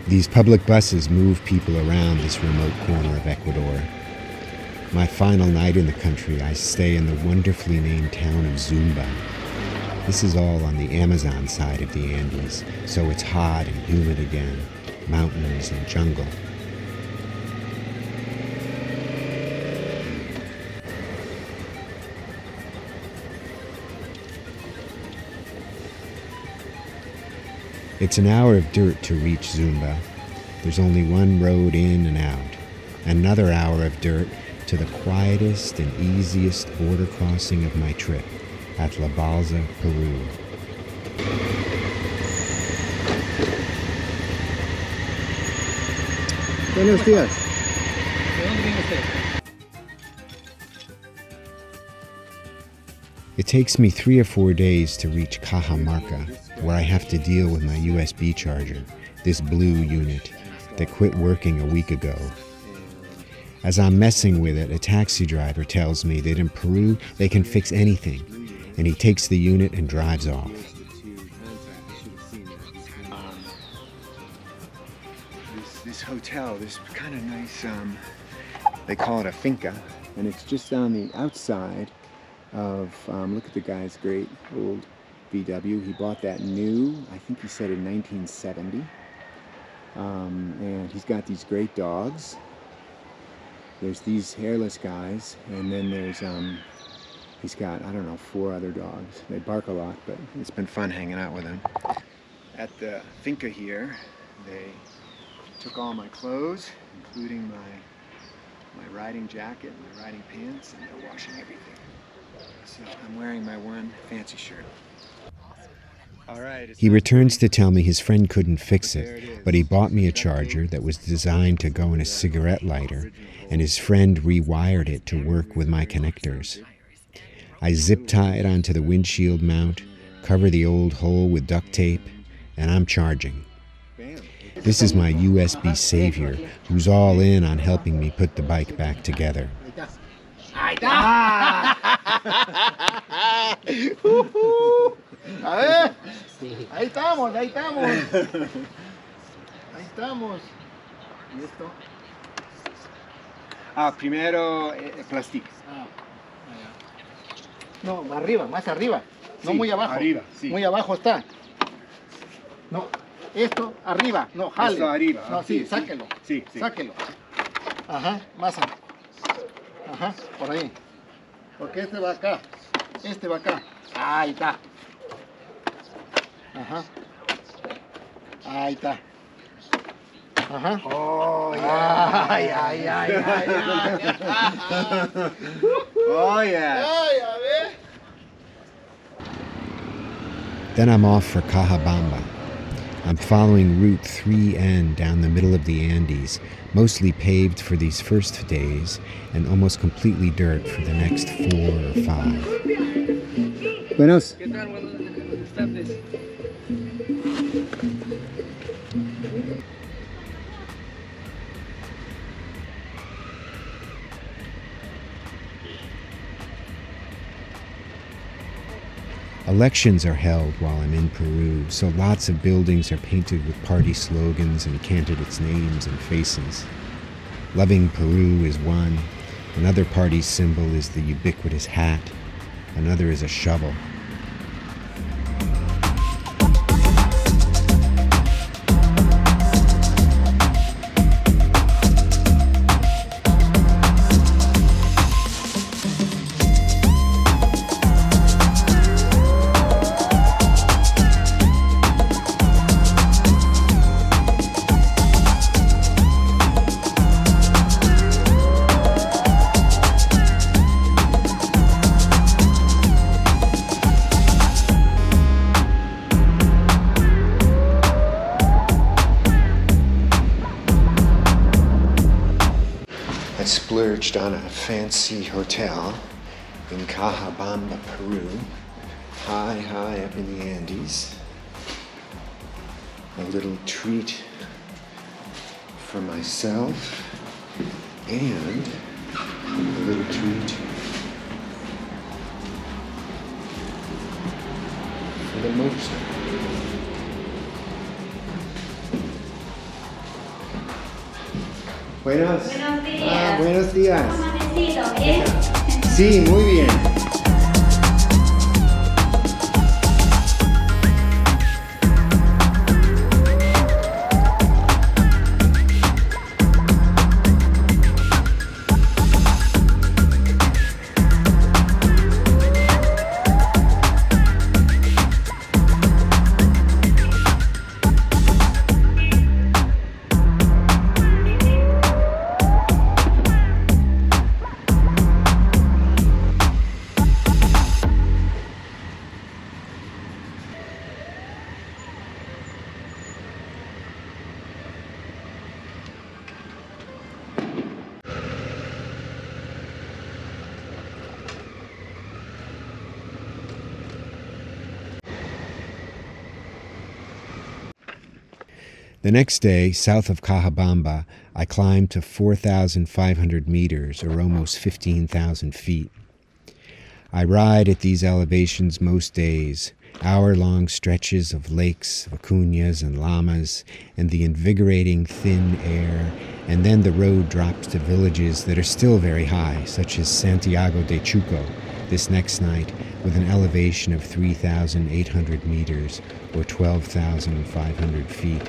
These public buses move people around this remote corner of Ecuador. My final night in the country, I stay in the wonderfully named town of Zumba. This is all on the Amazon side of the Andes, so it's hot and humid again, mountains and jungle. It's an hour of dirt to reach Zumba. There's only one road in and out. Another hour of dirt to the quietest and easiest border crossing of my trip at La Balsa, Peru. Buenos días. It takes me 3 or 4 days to reach Cajamarca, where I have to deal with my USB charger, this blue unit that quit working a week ago. As I'm messing with it, a taxi driver tells me that in Peru they can fix anything, and he takes the unit and drives off. This hotel, this kind of nice, they call it a finca, and it's just on the outside of, look at the guy's great old VW. He bought that new, I think he said in 1970. And he's got these great dogs. There's these hairless guys, and then there's, he's got, I don't know, 4 other dogs. They bark a lot, but it's been fun hanging out with them. At the finca here, they took all my clothes, including my riding jacket and my riding pants, and they're washing everything. So I'm wearing my one fancy shirt. All right, He returns to tell me his friend couldn't fix it, but he bought me a charger that was designed to go in a cigarette lighter, and his friend rewired it to work with my connectors. I zip tie it onto the windshield mount, cover the old hole with duct tape, and I'm charging. This is my USB savior, who's all in on helping me put the bike back together. ¡Ahí está! A ver, ahí estamos, ahí estamos. Ahí estamos. ¿Y esto? Primero plástico. No, arriba, más arriba. No, sí, muy abajo. Arriba, sí. Muy abajo está. No, esto arriba. No, jale. Esto arriba. No, sí, sáquelo. Sí, sí. Sáquelo. Ajá, más arriba. Ajá, por ahí. Porque este va acá. Este va acá. Ahí está. Ajá. Ahí está. Ajá. Oh, yeah. Ay, ay, ay, ay, ay. Oh, yeah. Ay, a ver. Then I'm off for Cajabamba. I'm following Route 3N down the middle of the Andes, mostly paved for these first days and almost completely dirt for the next 4 or 5. Buenos. Elections are held while I'm in Peru, so lots of buildings are painted with party slogans and candidates' names and faces. Loving Peru is one. Another party's symbol is the ubiquitous hat. Another is a shovel. Splurged on a fancy hotel in Cajabamba, Peru, high up in the Andes. A little treat for myself and a little treat for the motorcycle. Buenos. Buenos días. Ah, buenos días. ¿Cómo amanecido? ¿Bien? Sí, muy bien. The next day, south of Cahabamba, I climbed to 4,500 meters, or almost 15,000 feet. I ride at these elevations most days, hour-long stretches of lakes, vicuñas, and llamas, and the invigorating thin air, and then the road drops to villages that are still very high, such as Santiago de Chuco, this next night, with an elevation of 3,800 meters, or 12,500 feet.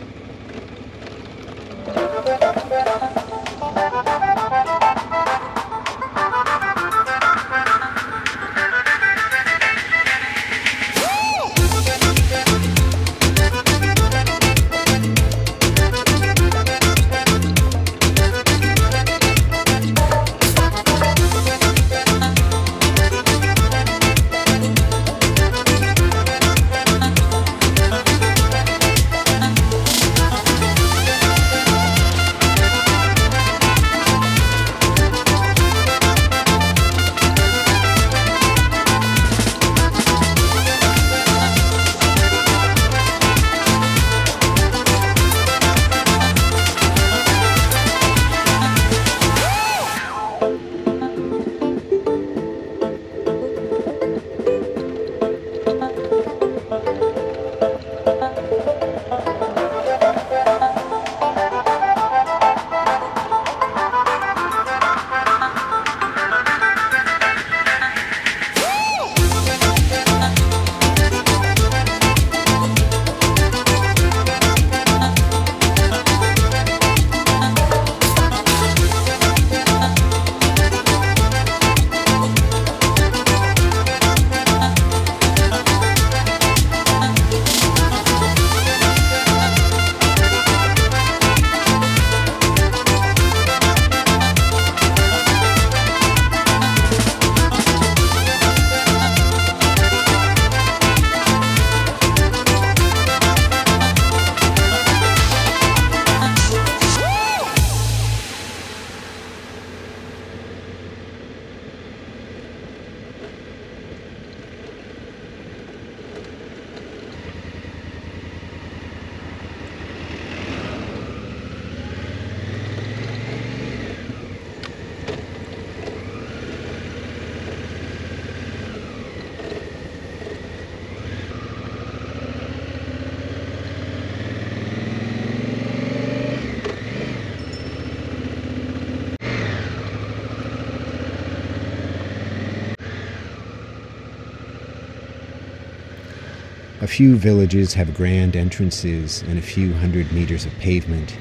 A few villages have grand entrances and a few hundred meters of pavement.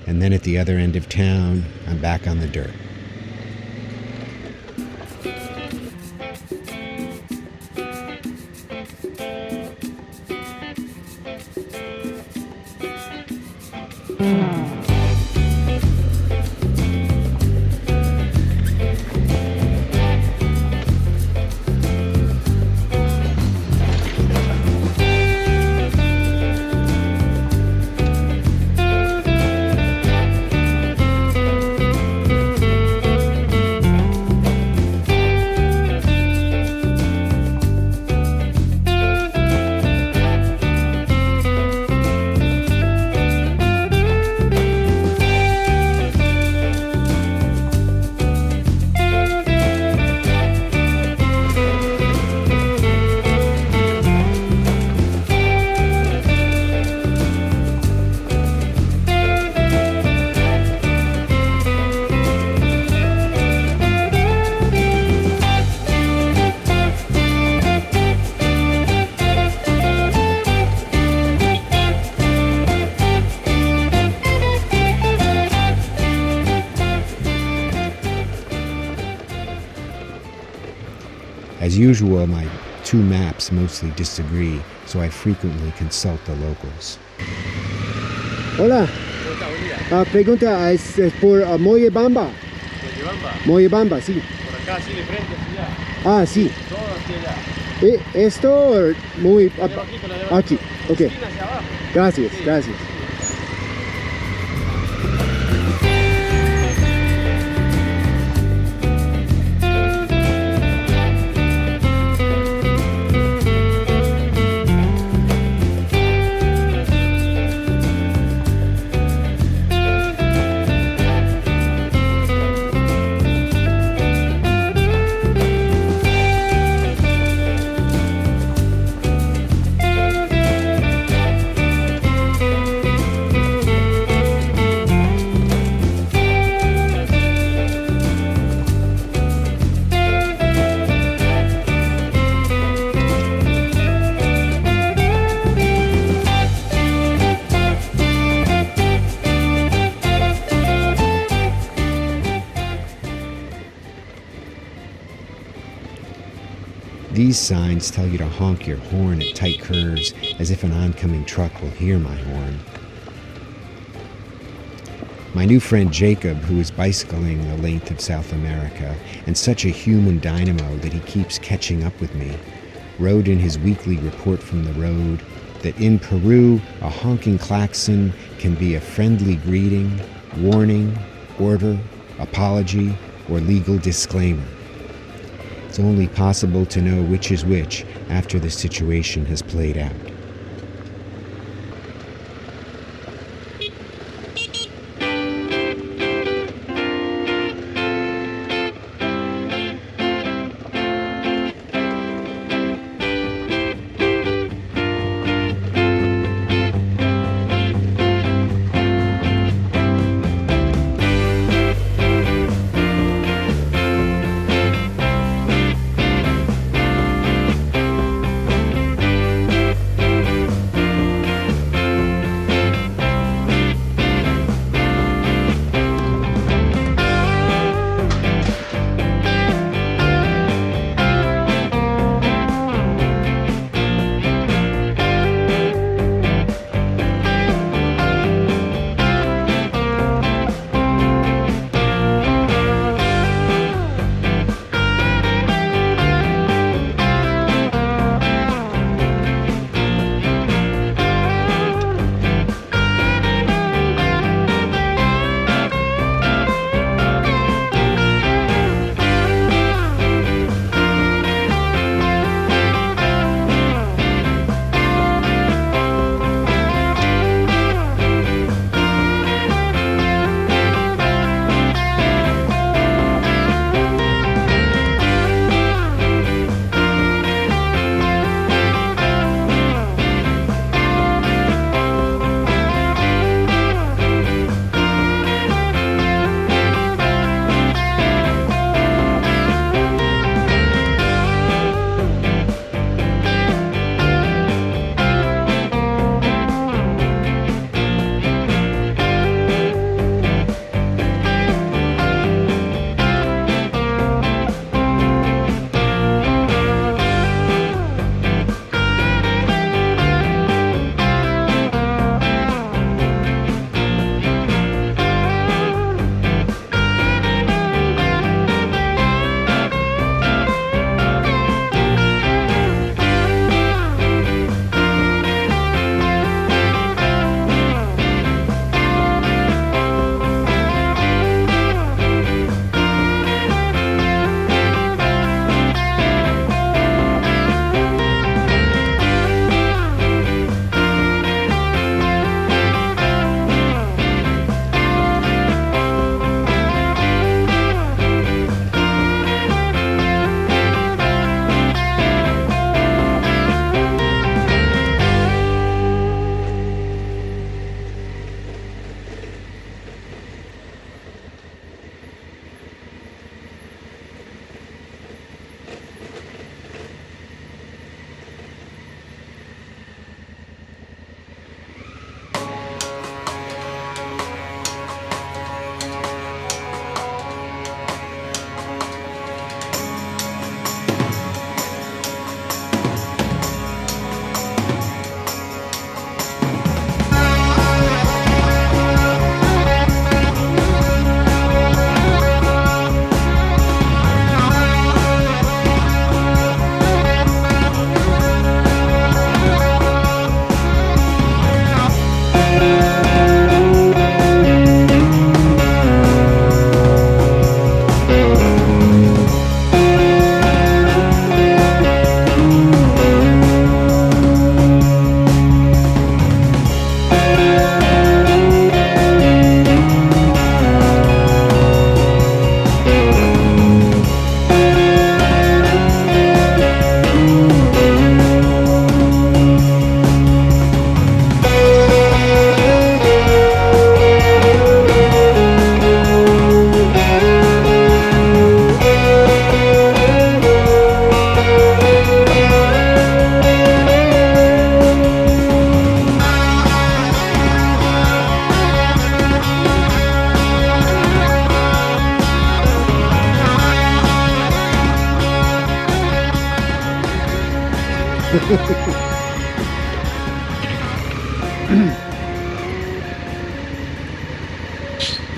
And then at the other end of town, I'm back on the dirt. As usual, my two maps mostly disagree, so I frequently consult the locals. Hola. Pregunta es por Moyobamba. Moyobamba, sí. Por acá, así de frente, hacia allá. Ah, sí. Todo hacia allá. Esto muy... Pero aquí, con la de abajo. Aquí, ok. Esquina hacia abajo. Gracias, Sí. gracias. These signs tell you to honk your horn at tight curves as if an oncoming truck will hear my horn. My new friend Jacob, who is bicycling the length of South America and such a human dynamo that he keeps catching up with me, wrote in his weekly report from the road that in Peru, a honking klaxon can be a friendly greeting, warning, order, apology, or legal disclaimer. It's only possible to know which is which after the situation has played out.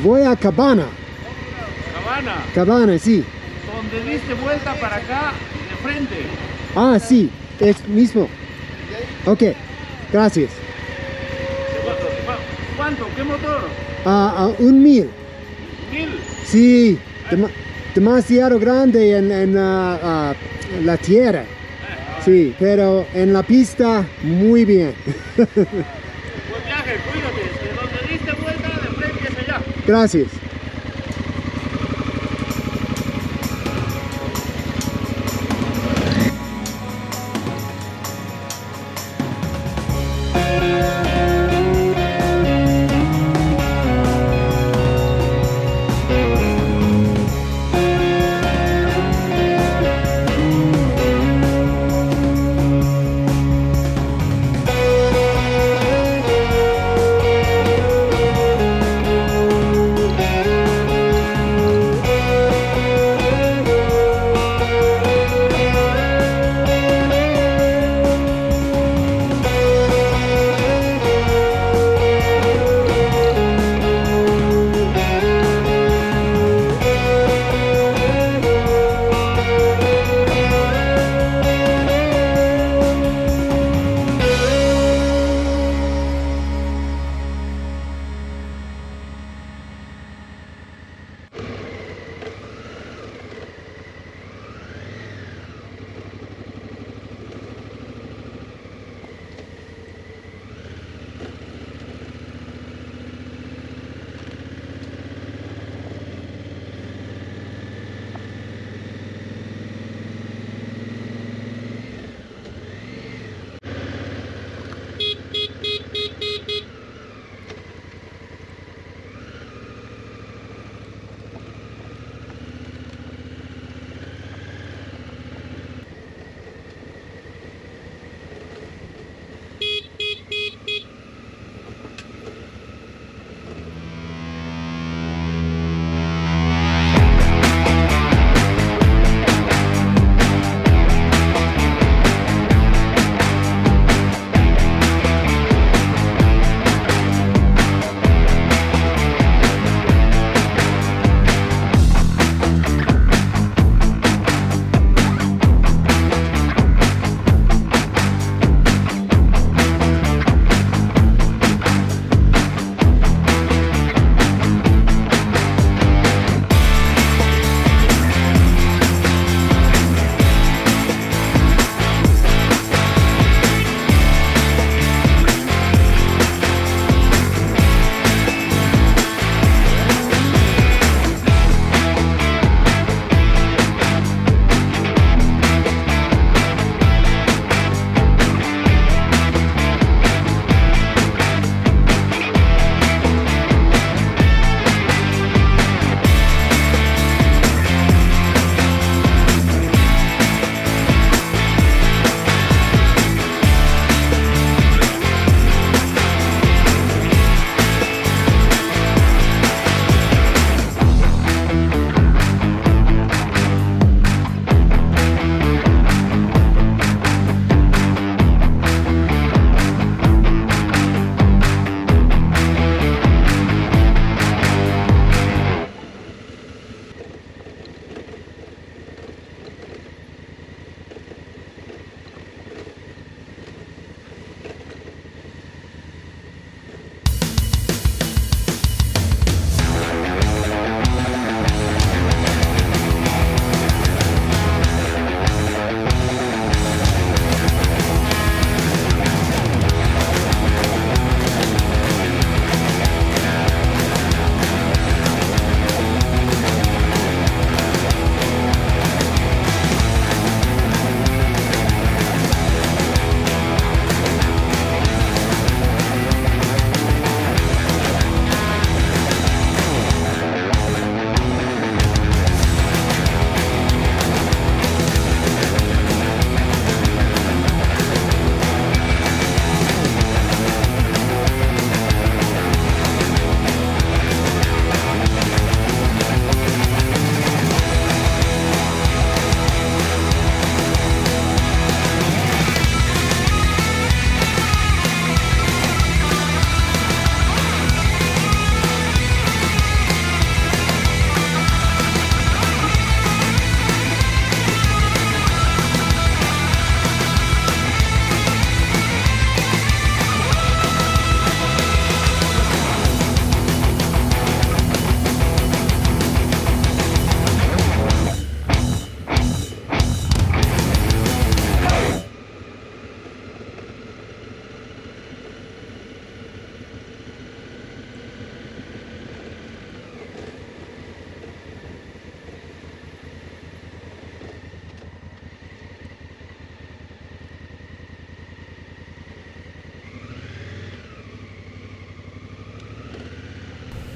Voy a Cabana. Cabana, Cabana, sí. donde diste vuelta para acá, de frente. Ah, sí, es mismo. Ok, gracias. ¿Cuánto? ¿Qué motor? Un 1000. 1000. Sí, demasiado grande en la tierra. Sí, pero en la pista muy bien. Buen viaje, cuídate. De donde diste vuelta, de frente hacia allá. Gracias.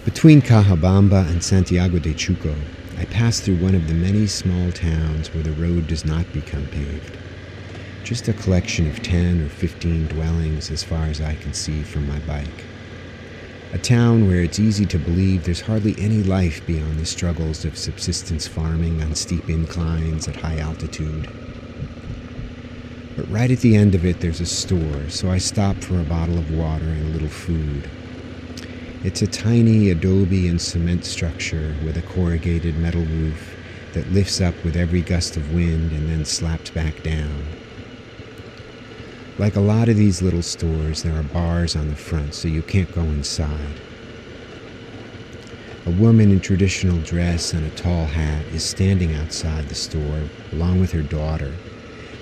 Between Cahabamba and Santiago de Chuco, I pass through one of the many small towns where the road does not become paved. Just a collection of 10 or 15 dwellings as far as I can see from my bike. A town where it's easy to believe there's hardly any life beyond the struggles of subsistence farming on steep inclines at high altitude. But right at the end of it, there's a store, so I stop for a bottle of water and a little food. It's a tiny adobe and cement structure with a corrugated metal roof that lifts up with every gust of wind and then slaps back down. Like a lot of these little stores, there are bars on the front, so you can't go inside. A woman in traditional dress and a tall hat is standing outside the store, along with her daughter,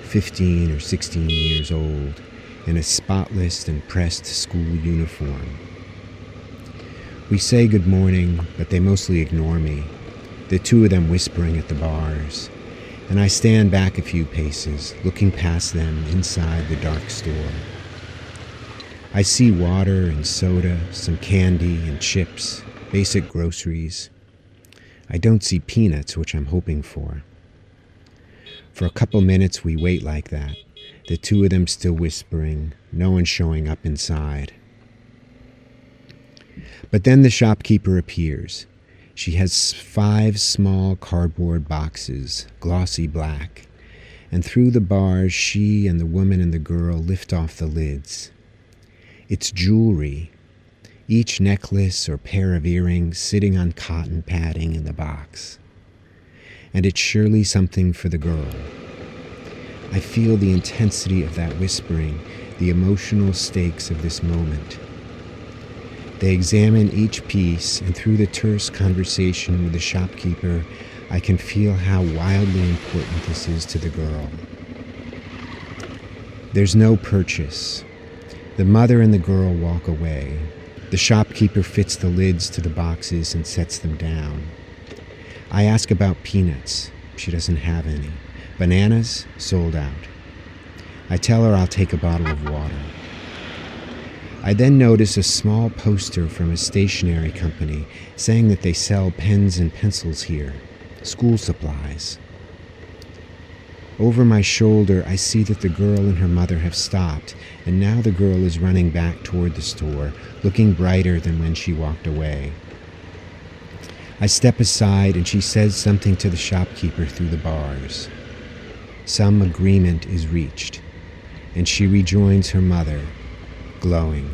15 or 16 years old, in a spotless and pressed school uniform. We say good morning, but they mostly ignore me, the two of them whispering at the bars, and I stand back a few paces, looking past them inside the dark store. I see water and soda, some candy and chips, basic groceries. I don't see peanuts, which I'm hoping for. For a couple minutes we wait like that, the two of them still whispering, no one showing up inside. But then the shopkeeper appears. She has 5 small cardboard boxes, glossy black, and through the bars she and the woman and the girl lift off the lids. It's jewelry, each necklace or pair of earrings sitting on cotton padding in the box. And it's surely something for the girl. I feel the intensity of that whispering, the emotional stakes of this moment. They examine each piece, and through the terse conversation with the shopkeeper, I can feel how wildly important this is to the girl. There's no purchase. The mother and the girl walk away. The shopkeeper fits the lids to the boxes and sets them down. I ask about peanuts. She doesn't have any. Bananas? Sold out. I tell her I'll take a bottle of water. I then notice a small poster from a stationery company saying that they sell pens and pencils here, school supplies. Over my shoulder, I see that the girl and her mother have stopped, and now the girl is running back toward the store, looking brighter than when she walked away. I step aside and she says something to the shopkeeper through the bars. Some agreement is reached, and she rejoins her mother, glowing.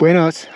Buenos.